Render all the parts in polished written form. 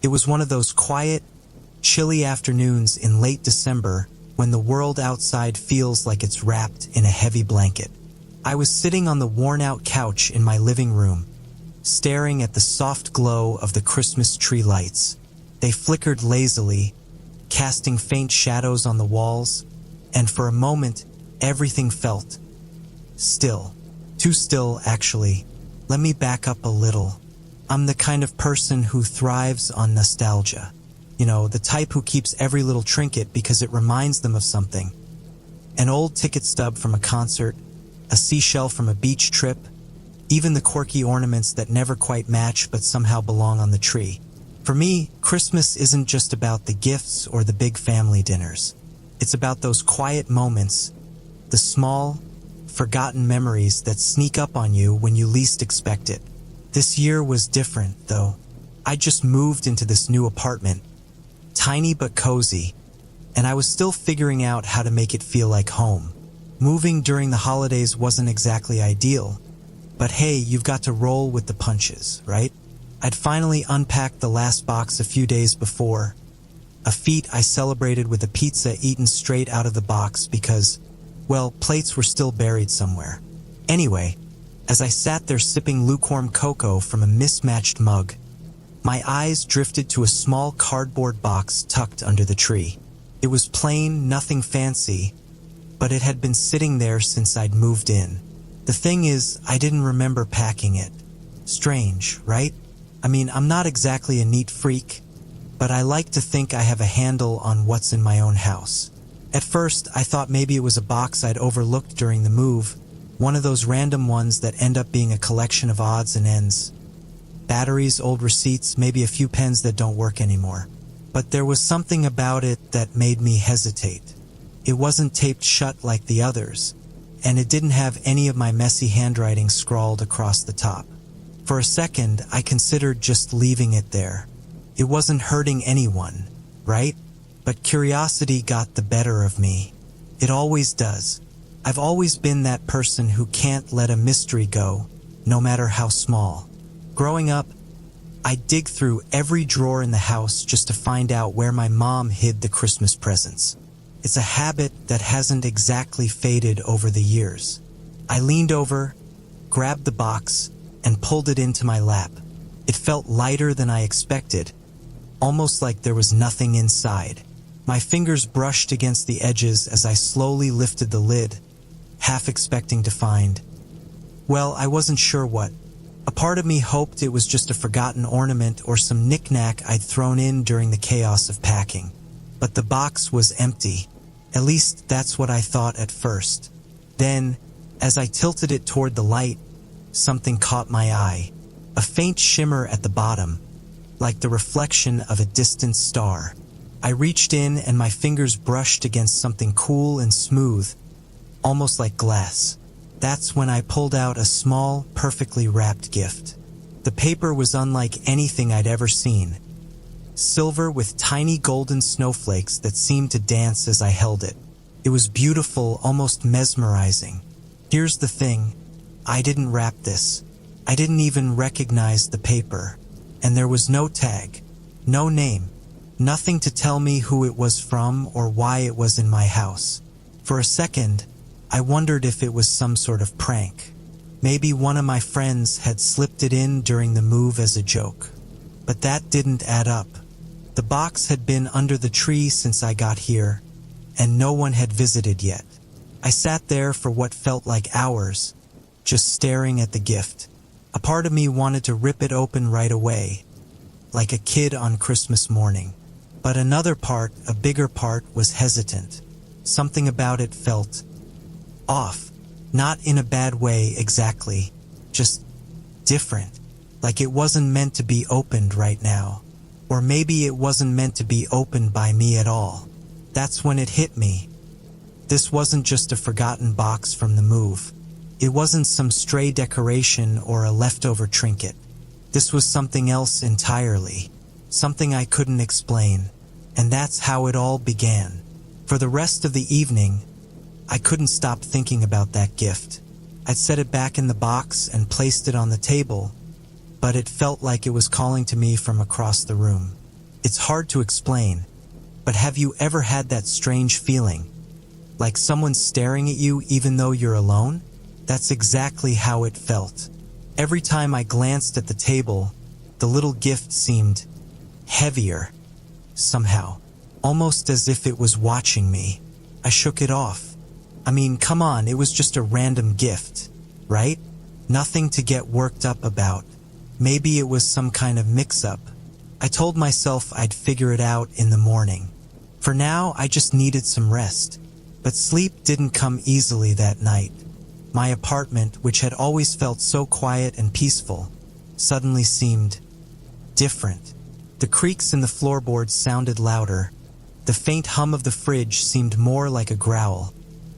It was one of those quiet, chilly afternoons in late December when the world outside feels like it's wrapped in a heavy blanket. I was sitting on the worn-out couch in my living room, staring at the soft glow of the Christmas tree lights. They flickered lazily, casting faint shadows on the walls, and for a moment, everything felt still. Too still, actually. Let me back up a little. I'm the kind of person who thrives on nostalgia. You know, the type who keeps every little trinket because it reminds them of something. An old ticket stub from a concert, a seashell from a beach trip, even the quirky ornaments that never quite match but somehow belong on the tree. For me, Christmas isn't just about the gifts or the big family dinners. It's about those quiet moments, the small, forgotten memories that sneak up on you when you least expect it. This year was different, though. I just moved into this new apartment, tiny but cozy, and I was still figuring out how to make it feel like home. Moving during the holidays wasn't exactly ideal, but hey, you've got to roll with the punches, right? I'd finally unpacked the last box a few days before, a feat I celebrated with a pizza eaten straight out of the box because, well, plates were still buried somewhere. Anyway, as I sat there sipping lukewarm cocoa from a mismatched mug, my eyes drifted to a small cardboard box tucked under the tree. It was plain, nothing fancy, but it had been sitting there since I'd moved in. The thing is, I didn't remember packing it. Strange, right? I mean, I'm not exactly a neat freak, but I like to think I have a handle on what's in my own house. At first, I thought maybe it was a box I'd overlooked during the move, one of those random ones that end up being a collection of odds and ends. Batteries, old receipts, maybe a few pens that don't work anymore. But there was something about it that made me hesitate. It wasn't taped shut like the others, and it didn't have any of my messy handwriting scrawled across the top. For a second, I considered just leaving it there. It wasn't hurting anyone, right? But curiosity got the better of me. It always does. I've always been that person who can't let a mystery go, no matter how small. Growing up, I'd dig through every drawer in the house just to find out where my mom hid the Christmas presents. It's a habit that hasn't exactly faded over the years. I leaned over, grabbed the box, and pulled it into my lap. It felt lighter than I expected, almost like there was nothing inside. My fingers brushed against the edges as I slowly lifted the lid, half expecting to find, well, I wasn't sure what. A part of me hoped it was just a forgotten ornament or some knick-knack I'd thrown in during the chaos of packing. But the box was empty. At least that's what I thought at first. Then, as I tilted it toward the light, something caught my eye. A faint shimmer at the bottom, like the reflection of a distant star. I reached in and my fingers brushed against something cool and smooth, almost like glass. That's when I pulled out a small, perfectly wrapped gift. The paper was unlike anything I'd ever seen. Silver with tiny golden snowflakes that seemed to dance as I held it. It was beautiful, almost mesmerizing. Here's the thing, I didn't wrap this. I didn't even recognize the paper. And there was no tag, no name, nothing to tell me who it was from or why it was in my house. For a second, I wondered if it was some sort of prank. Maybe one of my friends had slipped it in during the move as a joke. But that didn't add up. The box had been under the tree since I got here, and no one had visited yet. I sat there for what felt like hours, just staring at the gift. A part of me wanted to rip it open right away, like a kid on Christmas morning. But another part, a bigger part, was hesitant. Something about it felt off. Not in a bad way exactly, just different. Like it wasn't meant to be opened right now. Or maybe it wasn't meant to be opened by me at all. That's when it hit me. This wasn't just a forgotten box from the move. It wasn't some stray decoration or a leftover trinket. This was something else entirely. Something I couldn't explain. And that's how it all began. For the rest of the evening, I couldn't stop thinking about that gift. I'd set it back in the box and placed it on the table, but it felt like it was calling to me from across the room. It's hard to explain, but have you ever had that strange feeling? Like someone's staring at you even though you're alone? That's exactly how it felt. Every time I glanced at the table, the little gift seemed heavier, somehow, almost as if it was watching me. I shook it off. I mean, come on, it was just a random gift, right? Nothing to get worked up about. Maybe it was some kind of mix-up. I told myself I'd figure it out in the morning. For now, I just needed some rest. But sleep didn't come easily that night. My apartment, which had always felt so quiet and peaceful, suddenly seemed different. The creaks in the floorboards sounded louder. The faint hum of the fridge seemed more like a growl,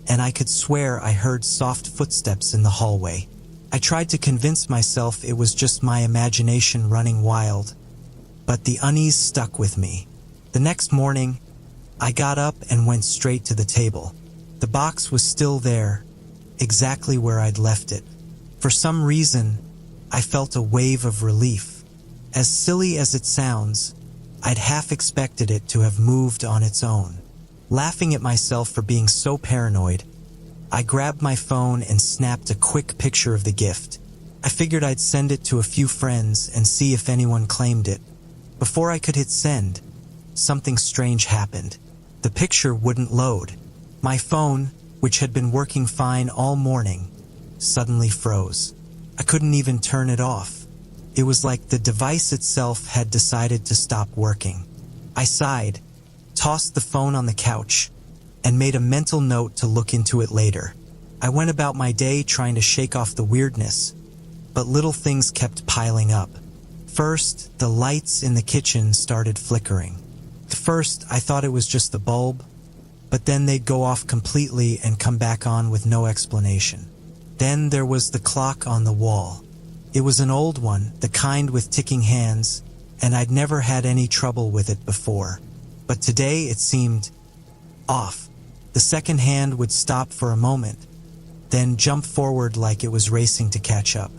and I could swear I heard soft footsteps in the hallway. I tried to convince myself it was just my imagination running wild, but the unease stuck with me. The next morning, I got up and went straight to the table. The box was still there, exactly where I'd left it. For some reason, I felt a wave of relief. As silly as it sounds, I'd half expected it to have moved on its own. Laughing at myself for being so paranoid, I grabbed my phone and snapped a quick picture of the gift. I figured I'd send it to a few friends and see if anyone claimed it. Before I could hit send, something strange happened. The picture wouldn't load. My phone, which had been working fine all morning, suddenly froze. I couldn't even turn it off. It was like the device itself had decided to stop working. I sighed, tossed the phone on the couch, and made a mental note to look into it later. I went about my day trying to shake off the weirdness, but little things kept piling up. First, the lights in the kitchen started flickering. At first, I thought it was just the bulb, but then they'd go off completely and come back on with no explanation. Then there was the clock on the wall. It was an old one, the kind with ticking hands, and I'd never had any trouble with it before. But today it seemed off. The second hand would stop for a moment, then jump forward like it was racing to catch up.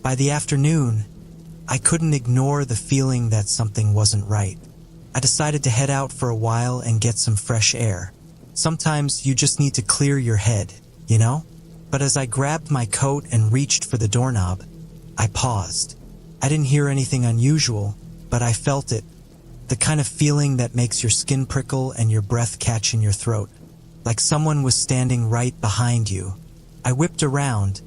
By the afternoon, I couldn't ignore the feeling that something wasn't right. I decided to head out for a while and get some fresh air. Sometimes you just need to clear your head, you know? But as I grabbed my coat and reached for the doorknob, I paused. I didn't hear anything unusual, but I felt it. The kind of feeling that makes your skin prickle and your breath catch in your throat. Like someone was standing right behind you. I whipped around,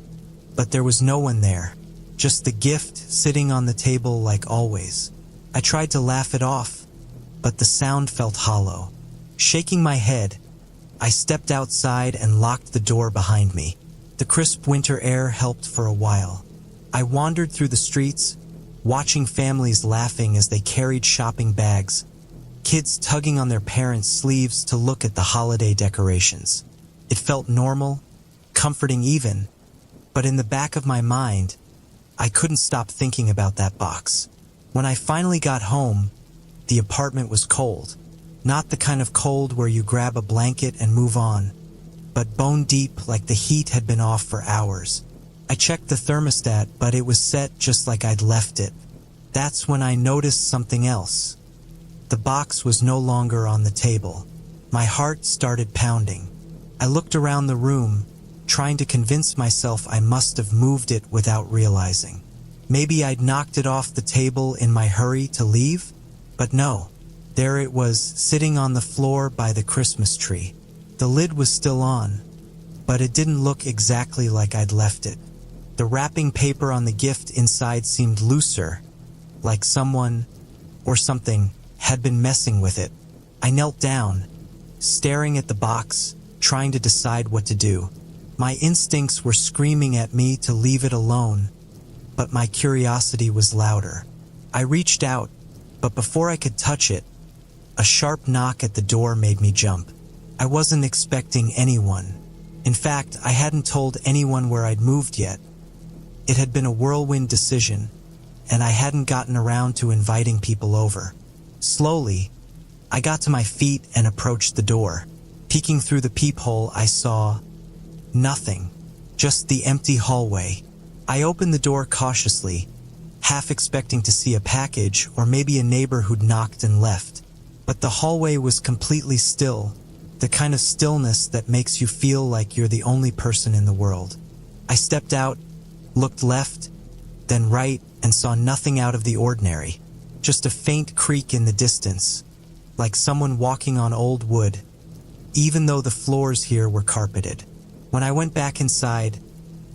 but there was no one there. Just the gift sitting on the table like always. I tried to laugh it off, but the sound felt hollow. Shaking my head, I stepped outside and locked the door behind me. The crisp winter air helped for a while. I wandered through the streets, watching families laughing as they carried shopping bags, kids tugging on their parents' sleeves to look at the holiday decorations. It felt normal, comforting even, but in the back of my mind, I couldn't stop thinking about that box. When I finally got home, the apartment was cold. Not the kind of cold where you grab a blanket and move on, but bone deep like the heat had been off for hours. I checked the thermostat, but it was set just like I'd left it. That's when I noticed something else. The box was no longer on the table. My heart started pounding. I looked around the room, trying to convince myself I must have moved it without realizing. Maybe I'd knocked it off the table in my hurry to leave? But no. There it was, sitting on the floor by the Christmas tree. The lid was still on, but it didn't look exactly like I'd left it. The wrapping paper on the gift inside seemed looser, like someone or something had been messing with it. I knelt down, staring at the box, trying to decide what to do. My instincts were screaming at me to leave it alone, but my curiosity was louder. I reached out, but before I could touch it, a sharp knock at the door made me jump. I wasn't expecting anyone. In fact, I hadn't told anyone where I'd moved yet. It had been a whirlwind decision, and I hadn't gotten around to inviting people over. Slowly, I got to my feet and approached the door. Peeking through the peephole, I saw nothing, just the empty hallway. I opened the door cautiously, half expecting to see a package or maybe a neighbor who'd knocked and left. But the hallway was completely still, the kind of stillness that makes you feel like you're the only person in the world. I stepped out, looked left, then right, and saw nothing out of the ordinary. Just a faint creak in the distance, like someone walking on old wood, even though the floors here were carpeted. When I went back inside,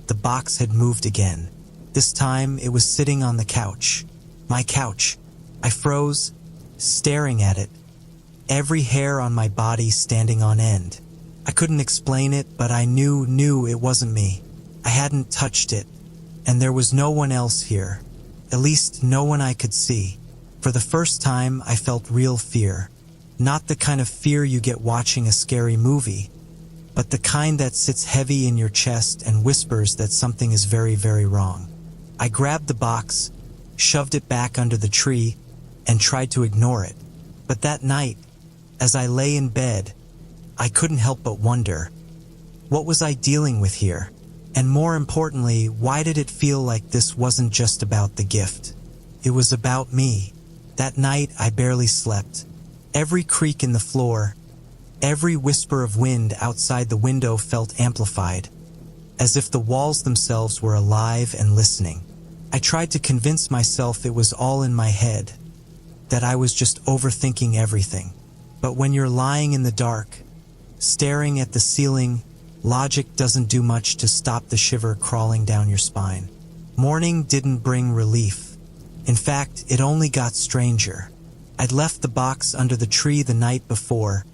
the box had moved again. This time, it was sitting on the couch. My couch. I froze, staring at it, every hair on my body standing on end. I couldn't explain it, but I knew it wasn't me. I hadn't touched it, and there was no one else here. At least no one I could see. For the first time, I felt real fear. Not the kind of fear you get watching a scary movie, but the kind that sits heavy in your chest and whispers that something is very, very wrong. I grabbed the box, shoved it back under the tree, and tried to ignore it. But that night, as I lay in bed, I couldn't help but wonder, what was I dealing with here? And more importantly, why did it feel like this wasn't just about the gift? It was about me. That night, I barely slept. Every creak in the floor, every whisper of wind outside the window felt amplified, as if the walls themselves were alive and listening. I tried to convince myself it was all in my head, that I was just overthinking everything. But when you're lying in the dark, staring at the ceiling, logic doesn't do much to stop the shiver crawling down your spine. Morning didn't bring relief. In fact, it only got stranger. I'd left the box under the tree the night before,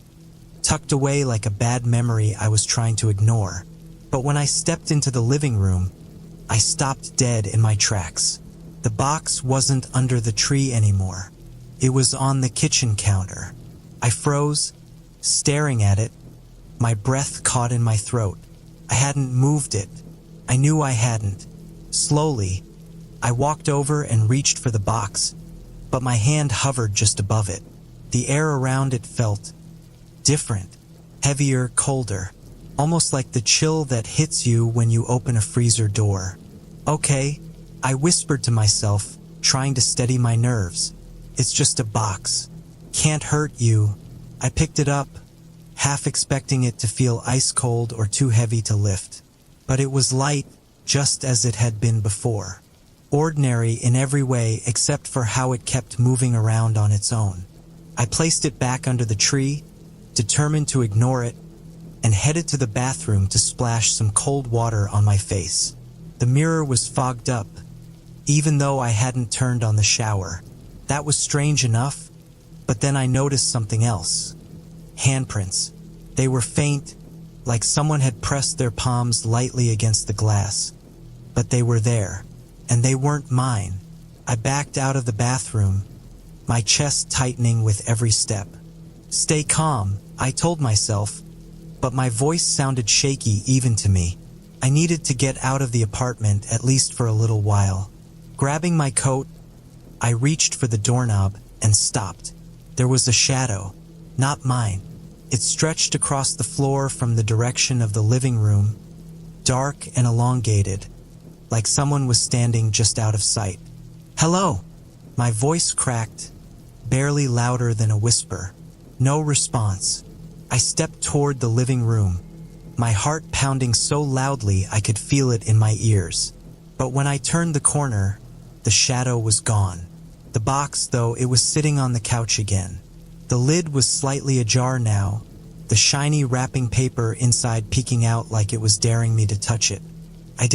tucked away like a bad memory I was trying to ignore. But when I stepped into the living room, I stopped dead in my tracks. The box wasn't under the tree anymore. It was on the kitchen counter. I froze, staring at it, my breath caught in my throat. I hadn't moved it. I knew I hadn't. Slowly, I walked over and reached for the box, but my hand hovered just above it. The air around it felt different, heavier, colder, almost like the chill that hits you when you open a freezer door. Okay, I whispered to myself, trying to steady my nerves. It's just a box. Can't hurt you. I picked it up, half expecting it to feel ice cold or too heavy to lift. But it was light, just as it had been before. Ordinary in every way except for how it kept moving around on its own. I placed it back under the tree, determined to ignore it, and headed to the bathroom to splash some cold water on my face. The mirror was fogged up, even though I hadn't turned on the shower. That was strange enough, but then I noticed something else. Handprints. They were faint, like someone had pressed their palms lightly against the glass. But they were there, and they weren't mine. I backed out of the bathroom, my chest tightening with every step. Stay calm, I told myself, but my voice sounded shaky even to me. I needed to get out of the apartment at least for a little while. Grabbing my coat, I reached for the doorknob and stopped. There was a shadow, not mine. It stretched across the floor from the direction of the living room, dark and elongated, like someone was standing just out of sight. Hello! My voice cracked, barely louder than a whisper. No response. I stepped toward the living room, my heart pounding so loudly I could feel it in my ears. But when I turned the corner, the shadow was gone. The box, though, it was sitting on the couch again. The lid was slightly ajar now, the shiny wrapping paper inside peeking out like it was daring me to touch it. I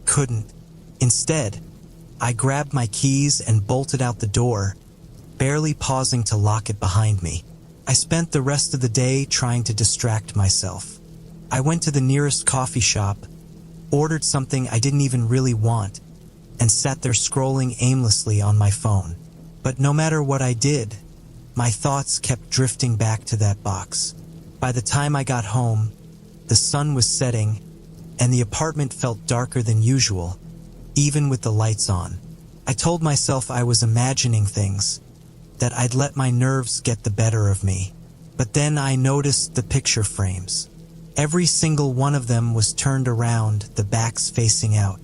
couldn't. Instead, I grabbed my keys and bolted out the door, barely pausing to lock it behind me. I spent the rest of the day trying to distract myself. I went to the nearest coffee shop, ordered something I didn't even really want, and sat there scrolling aimlessly on my phone. But no matter what I did, my thoughts kept drifting back to that box. By the time I got home, the sun was setting, and the apartment felt darker than usual, even with the lights on. I told myself I was imagining things, that I'd let my nerves get the better of me. But then I noticed the picture frames. Every single one of them was turned around, the backs facing out.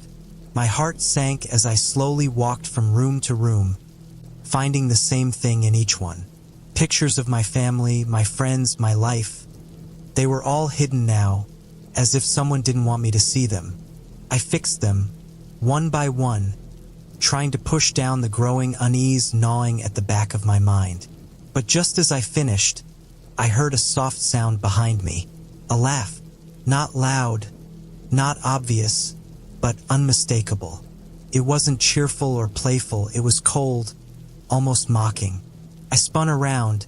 My heart sank as I slowly walked from room to room, finding the same thing in each one. Pictures of my family, my friends, my life. They were all hidden now, as if someone didn't want me to see them. I fixed them, one by one, trying to push down the growing unease gnawing at the back of my mind. But just as I finished, I heard a soft sound behind me. A laugh. Not loud, not obvious, but unmistakable. It wasn't cheerful or playful, it was cold, almost mocking. I spun around,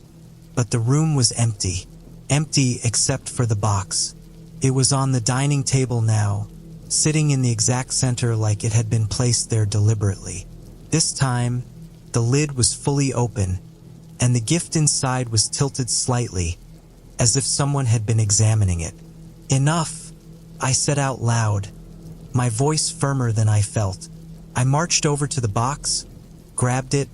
but the room was empty. Empty except for the box. It was on the dining table now, sitting in the exact center like it had been placed there deliberately. This time, the lid was fully open, and the gift inside was tilted slightly, as if someone had been examining it. "Enough," I said out loud, my voice firmer than I felt. I marched over to the box, grabbed it,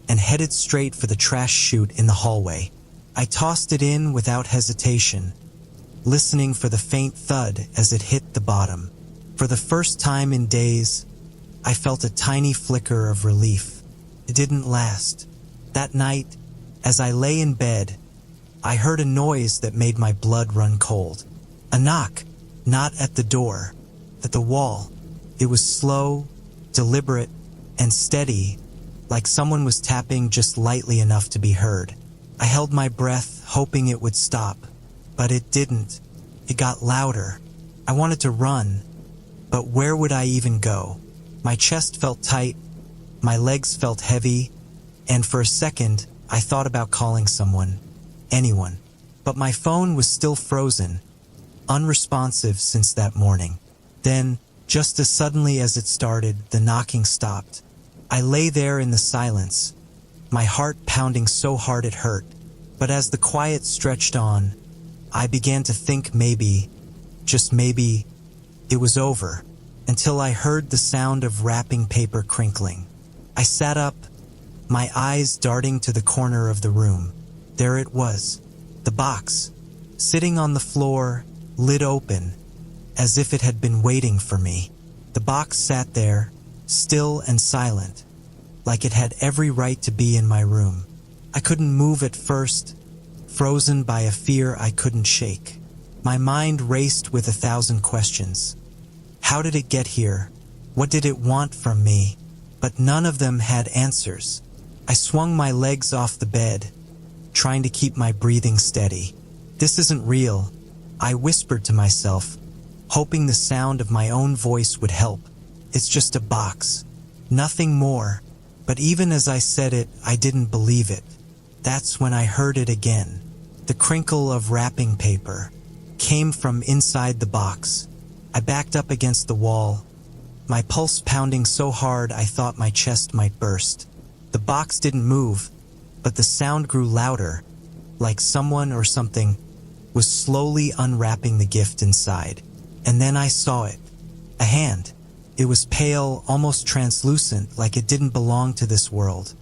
and headed straight for the trash chute in the hallway. I tossed it in without hesitation, listening for the faint thud as it hit the bottom. For the first time in days, I felt a tiny flicker of relief. It didn't last. That night, as I lay in bed, I heard a noise that made my blood run cold. A knock, not at the door, at the wall. It was slow, deliberate, and steady, like someone was tapping just lightly enough to be heard. I held my breath, hoping it would stop, but it didn't. It got louder. I wanted to run, but where would I even go? My chest felt tight, my legs felt heavy, and for a second, I thought about calling someone, anyone. But my phone was still frozen, unresponsive since that morning. Then, just as suddenly as it started, the knocking stopped. I lay there in the silence, my heart pounding so hard it hurt. But as the quiet stretched on, I began to think maybe, just maybe, it was over, until I heard the sound of wrapping paper crinkling. I sat up, my eyes darting to the corner of the room. There it was, the box, sitting on the floor, lid open, as if it had been waiting for me. The box sat there, still and silent, like it had every right to be in my room. I couldn't move at first, frozen by a fear I couldn't shake. My mind raced with 1,000 questions. How did it get here? What did it want from me? But none of them had answers. I swung my legs off the bed, trying to keep my breathing steady. This isn't real, I whispered to myself, hoping the sound of my own voice would help. It's just a box, nothing more. But even as I said it, I didn't believe it. That's when I heard it again. The crinkle of wrapping paper came from inside the box. I backed up against the wall, my pulse pounding so hard I thought my chest might burst. The box didn't move, but the sound grew louder, like someone or something was slowly unwrapping the gift inside. And then I saw it. A hand. It was pale, almost translucent, like it didn't belong to this world.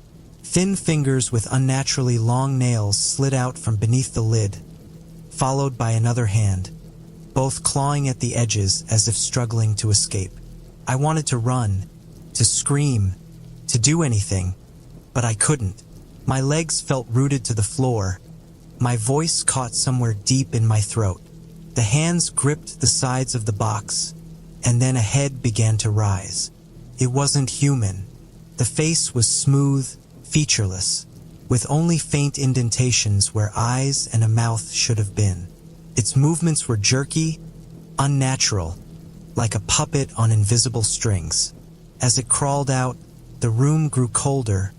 Thin fingers with unnaturally long nails slid out from beneath the lid, followed by another hand, both clawing at the edges as if struggling to escape. I wanted to run, to scream, to do anything, but I couldn't. My legs felt rooted to the floor, my voice caught somewhere deep in my throat. The hands gripped the sides of the box, and then a head began to rise. It wasn't human. The face was smooth, featureless, with only faint indentations where eyes and a mouth should have been. Its movements were jerky, unnatural, like a puppet on invisible strings. As it crawled out, the room grew colder,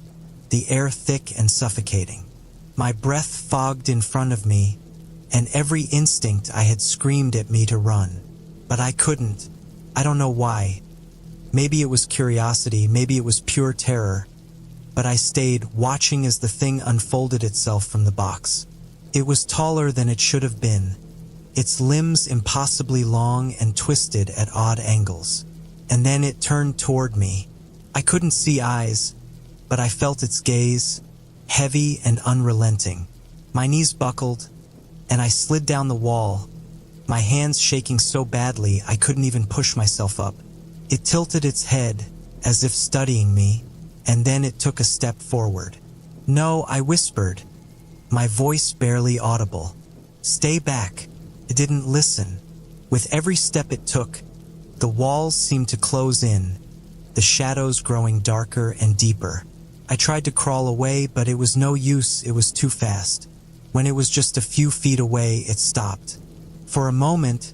the air thick and suffocating. My breath fogged in front of me, and every instinct I had screamed at me to run. But I couldn't. I don't know why. Maybe it was curiosity, maybe it was pure terror. But I stayed, watching as the thing unfolded itself from the box. It was taller than it should have been, its limbs impossibly long and twisted at odd angles. And then it turned toward me. I couldn't see eyes, but I felt its gaze, heavy and unrelenting. My knees buckled, and I slid down the wall, my hands shaking so badly I couldn't even push myself up. It tilted its head, as if studying me, and then it took a step forward. "No," I whispered, my voice barely audible. "Stay back." It didn't listen. With every step it took, the walls seemed to close in, the shadows growing darker and deeper. I tried to crawl away, but it was no use, it was too fast. When it was just a few feet away, it stopped. For a moment,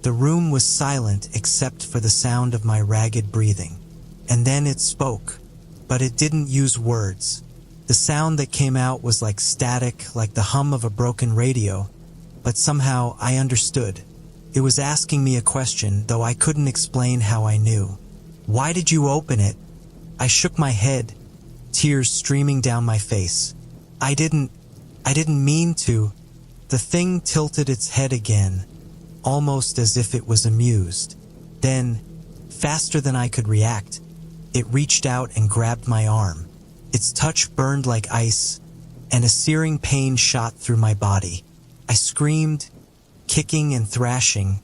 the room was silent except for the sound of my ragged breathing. And then it spoke, but it didn't use words. The sound that came out was like static, like the hum of a broken radio, but somehow I understood. It was asking me a question, though I couldn't explain how I knew. "Why did you open it?" I shook my head, tears streaming down my face. I didn't mean to." The thing tilted its head again, almost as if it was amused. Then, faster than I could react, it reached out and grabbed my arm. Its touch burned like ice, and a searing pain shot through my body. I screamed, kicking and thrashing,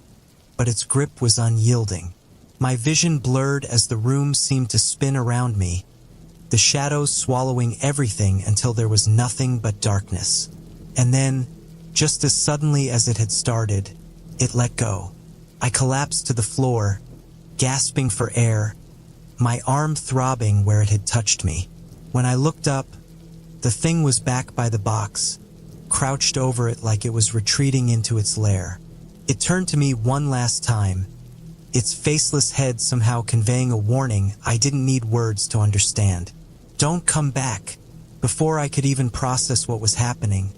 but its grip was unyielding. My vision blurred as the room seemed to spin around me, the shadows swallowing everything until there was nothing but darkness. And then, just as suddenly as it had started, it let go. I collapsed to the floor, gasping for air, my arm throbbing where it had touched me. When I looked up, the thing was back by the box, crouched over it like it was retreating into its lair. It turned to me one last time, its faceless head somehow conveying a warning I didn't need words to understand. "Don't come back." Before I could even process what was happening,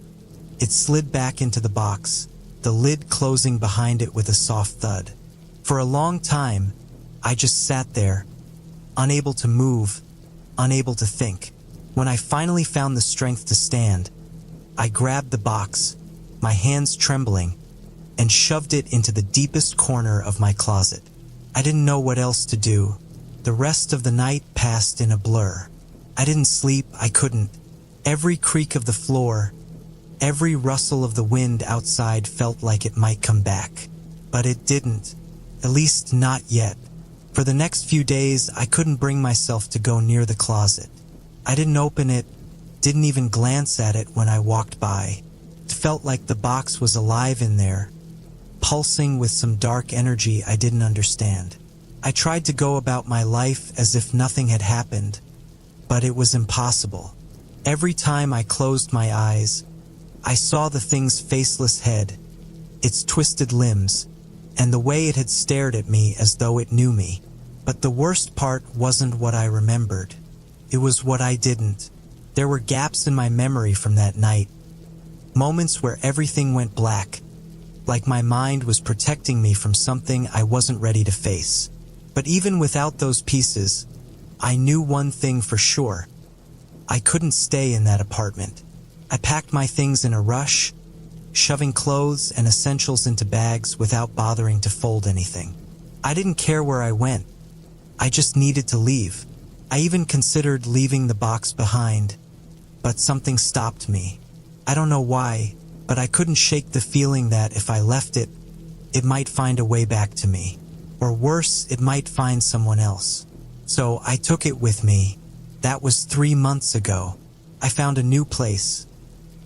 it slid back into the box, the lid closing behind it with a soft thud. For a long time, I just sat there, unable to move, unable to think. When I finally found the strength to stand, I grabbed the box, my hands trembling, and shoved it into the deepest corner of my closet. I didn't know what else to do. The rest of the night passed in a blur. I didn't sleep, I couldn't. Every creak of the floor, every rustle of the wind outside felt like it might come back. But it didn't. At least not yet. For the next few days, I couldn't bring myself to go near the closet. I didn't open it, didn't even glance at it when I walked by. It felt like the box was alive in there, pulsing with some dark energy I didn't understand. I tried to go about my life as if nothing had happened, but it was impossible. Every time I closed my eyes, I saw the thing's faceless head, its twisted limbs, and the way it had stared at me as though it knew me. But the worst part wasn't what I remembered. It was what I didn't. There were gaps in my memory from that night, moments where everything went black, like my mind was protecting me from something I wasn't ready to face. But even without those pieces, I knew one thing for sure. I couldn't stay in that apartment. I packed my things in a rush, shoving clothes and essentials into bags without bothering to fold anything. I didn't care where I went. I just needed to leave. I even considered leaving the box behind, but something stopped me. I don't know why, but I couldn't shake the feeling that if I left it, it might find a way back to me. Or worse, it might find someone else. So I took it with me. That was 3 months ago. I found a new place,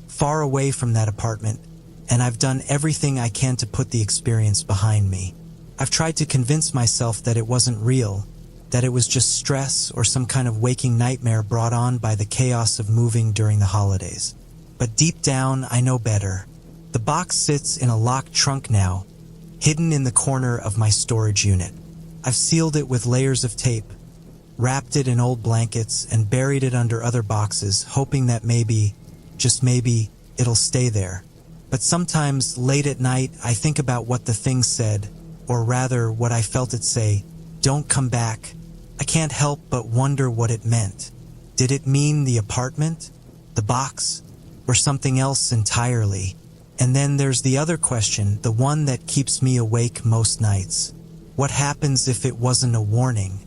far away from that apartment, and I've done everything I can to put the experience behind me. I've tried to convince myself that it wasn't real, that it was just stress or some kind of waking nightmare brought on by the chaos of moving during the holidays. But deep down, I know better. The box sits in a locked trunk now, hidden in the corner of my storage unit. I've sealed it with layers of tape, wrapped it in old blankets, and buried it under other boxes, hoping that maybe, just maybe, it'll stay there. But sometimes, late at night, I think about what the thing said, or rather, what I felt it say, "Don't come back." I can't help but wonder what it meant. Did it mean the apartment, the box, or something else entirely? And then there's the other question, the one that keeps me awake most nights. What happens if it wasn't a warning,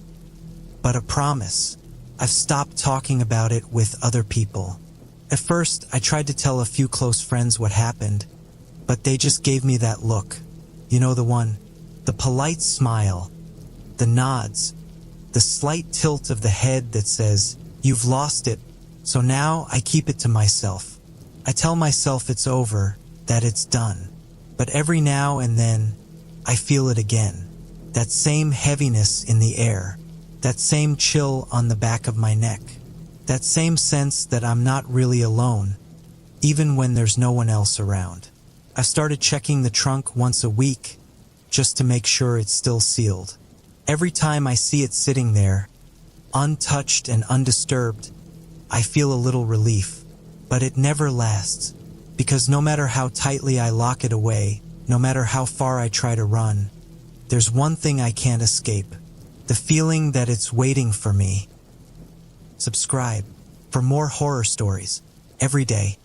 but a promise? I've stopped talking about it with other people. At first, I tried to tell a few close friends what happened, but they just gave me that look. You know the one, the polite smile, the nods, the slight tilt of the head that says, "You've lost it." So now I keep it to myself. I tell myself it's over, that it's done. But every now and then, I feel it again. That same heaviness in the air. That same chill on the back of my neck. That same sense that I'm not really alone, even when there's no one else around. I've started checking the trunk once a week, just to make sure it's still sealed. Every time I see it sitting there, untouched and undisturbed, I feel a little relief. But it never lasts, because no matter how tightly I lock it away, no matter how far I try to run, there's one thing I can't escape: the feeling that it's waiting for me. Subscribe for more horror stories every day.